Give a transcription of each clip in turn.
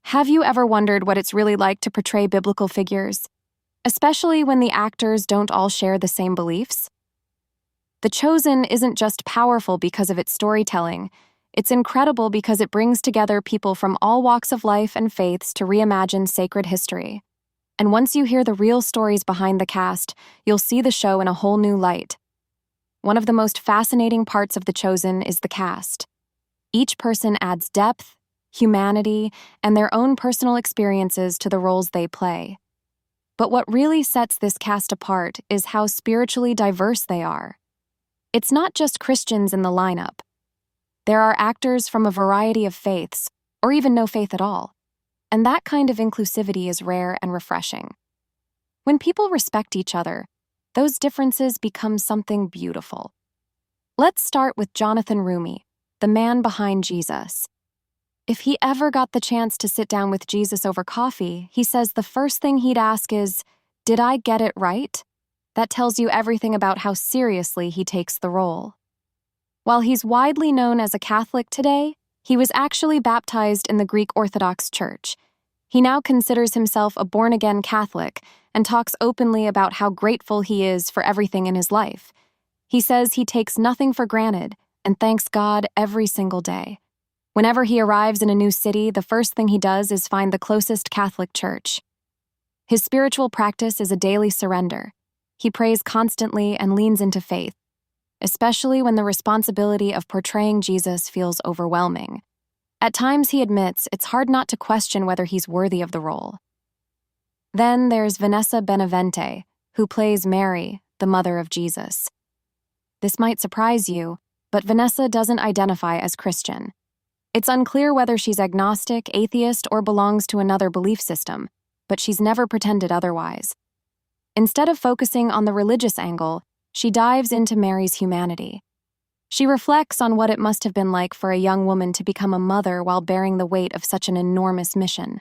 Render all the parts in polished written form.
Have you ever wondered what it's really like to portray biblical figures, especially when the actors don't all share the same beliefs? The Chosen isn't just powerful because of its storytelling, it's incredible because it brings together people from all walks of life and faiths to reimagine sacred history. And once you hear the real stories behind the cast, you'll see the show in a whole new light. One of the most fascinating parts of The Chosen is the cast. Each person adds depth, humanity, and their own personal experiences to the roles they play. But what really sets this cast apart is how spiritually diverse they are. It's not just Christians in the lineup. There are actors from a variety of faiths, or even no faith at all. And that kind of inclusivity is rare and refreshing. When people respect each other, those differences become something beautiful. Let's start with Jonathan Roumie, the man behind Jesus. If he ever got the chance to sit down with Jesus over coffee, he says the first thing he'd ask is, "Did I get it right?" That tells you everything about how seriously he takes the role. While he's widely known as a Catholic today, he was actually baptized in the Greek Orthodox Church. He now considers himself a born-again Catholic and talks openly about how grateful he is for everything in his life. He says he takes nothing for granted and thanks God every single day. Whenever he arrives in a new city, the first thing he does is find the closest Catholic church. His spiritual practice is a daily surrender. He prays constantly and leans into faith, especially when the responsibility of portraying Jesus feels overwhelming. At times, he admits it's hard not to question whether he's worthy of the role. Then there's Vanessa Benavente, who plays Mary, the mother of Jesus. This might surprise you, but Vanessa doesn't identify as Christian. It's unclear whether she's agnostic, atheist, or belongs to another belief system, but she's never pretended otherwise. Instead of focusing on the religious angle, she dives into Mary's humanity. She reflects on what it must have been like for a young woman to become a mother while bearing the weight of such an enormous mission.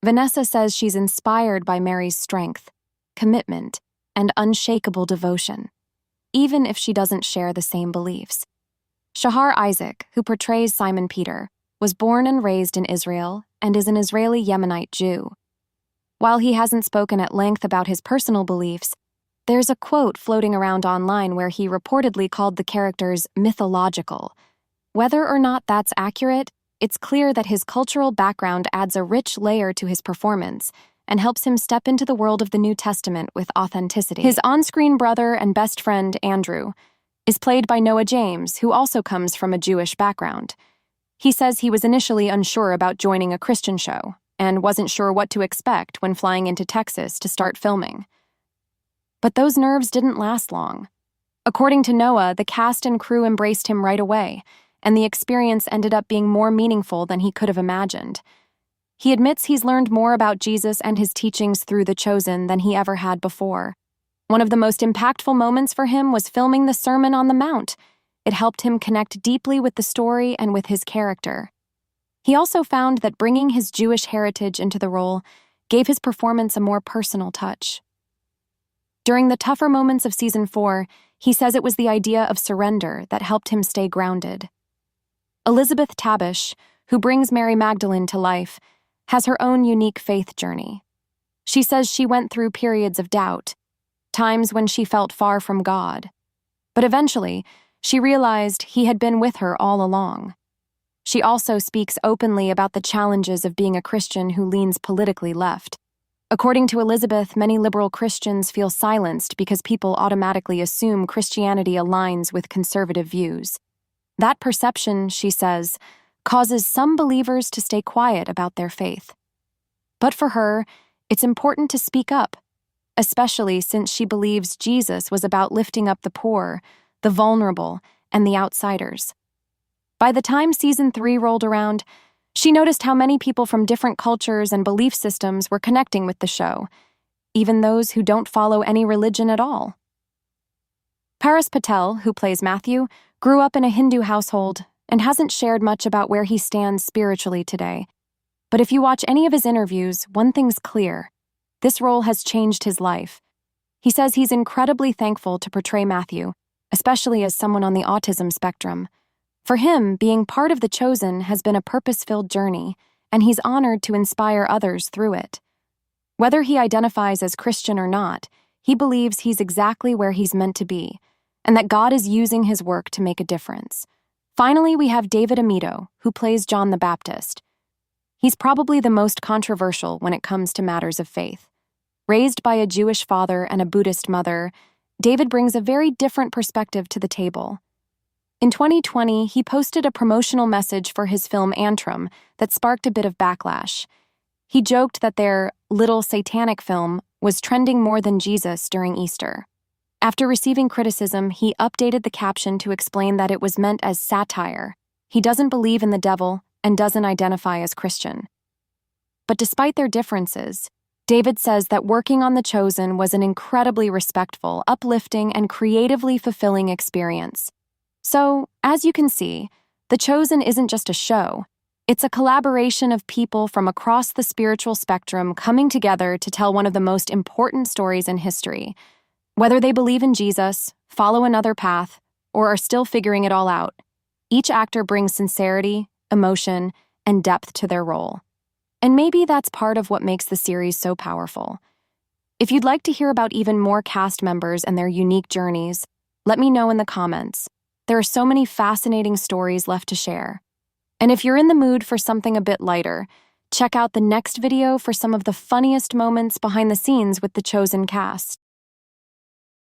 Vanessa says she's inspired by Mary's strength, commitment, and unshakable devotion, even if she doesn't share the same beliefs. Shahar Isaac, who portrays Simon Peter, was born and raised in Israel and is an Israeli Yemenite Jew. While he hasn't spoken at length about his personal beliefs, there's a quote floating around online where he reportedly called the characters mythological. Whether or not that's accurate, it's clear that his cultural background adds a rich layer to his performance and helps him step into the world of the New Testament with authenticity. His on-screen brother and best friend, Andrew, is played by Noah James, who also comes from a Jewish background. He says he was initially unsure about joining a Christian show and wasn't sure what to expect when flying into Texas to start filming. But those nerves didn't last long. According to Noah, the cast and crew embraced him right away, and the experience ended up being more meaningful than he could have imagined. He admits he's learned more about Jesus and his teachings through The Chosen than he ever had before. One of the most impactful moments for him was filming the Sermon on the Mount. It helped him connect deeply with the story and with his character. He also found that bringing his Jewish heritage into the role gave his performance a more personal touch. During the tougher moments of Season 4, he says it was the idea of surrender that helped him stay grounded. Elizabeth Tabish, who brings Mary Magdalene to life, has her own unique faith journey. She says she went through periods of doubt, times when she felt far from God. But eventually, she realized he had been with her all along. She also speaks openly about the challenges of being a Christian who leans politically left. According to Elizabeth, many liberal Christians feel silenced because people automatically assume Christianity aligns with conservative views. That perception, she says, causes some believers to stay quiet about their faith. But for her, it's important to speak up, especially since she believes Jesus was about lifting up the poor, the vulnerable, and the outsiders. By the time Season 3 rolled around, she noticed how many people from different cultures and belief systems were connecting with the show, even those who don't follow any religion at all. Paras Patel, who plays Matthew, grew up in a Hindu household and hasn't shared much about where he stands spiritually today. But if you watch any of his interviews, one thing's clear. This role has changed his life. He says he's incredibly thankful to portray Matthew, especially as someone on the autism spectrum. For him, being part of The Chosen has been a purpose-filled journey, and he's honored to inspire others through it. Whether he identifies as Christian or not, he believes he's exactly where he's meant to be, and that God is using his work to make a difference. Finally, we have David Amito, who plays John the Baptist. He's probably the most controversial when it comes to matters of faith. Raised by a Jewish father and a Buddhist mother, David brings a very different perspective to the table. In 2020, he posted a promotional message for his film Antrim that sparked a bit of backlash. He joked that their little satanic film was trending more than Jesus during Easter. After receiving criticism, he updated the caption to explain that it was meant as satire. He doesn't believe in the devil and doesn't identify as Christian. But despite their differences, David says that working on The Chosen was an incredibly respectful, uplifting, and creatively fulfilling experience. So, as you can see, The Chosen isn't just a show. It's a collaboration of people from across the spiritual spectrum coming together to tell one of the most important stories in history. Whether they believe in Jesus, follow another path, or are still figuring it all out, each actor brings sincerity, emotion, and depth to their role. And maybe that's part of what makes the series so powerful. If you'd like to hear about even more cast members and their unique journeys, let me know in the comments. There are so many fascinating stories left to share. And if you're in the mood for something a bit lighter, check out the next video for some of the funniest moments behind the scenes with The Chosen cast.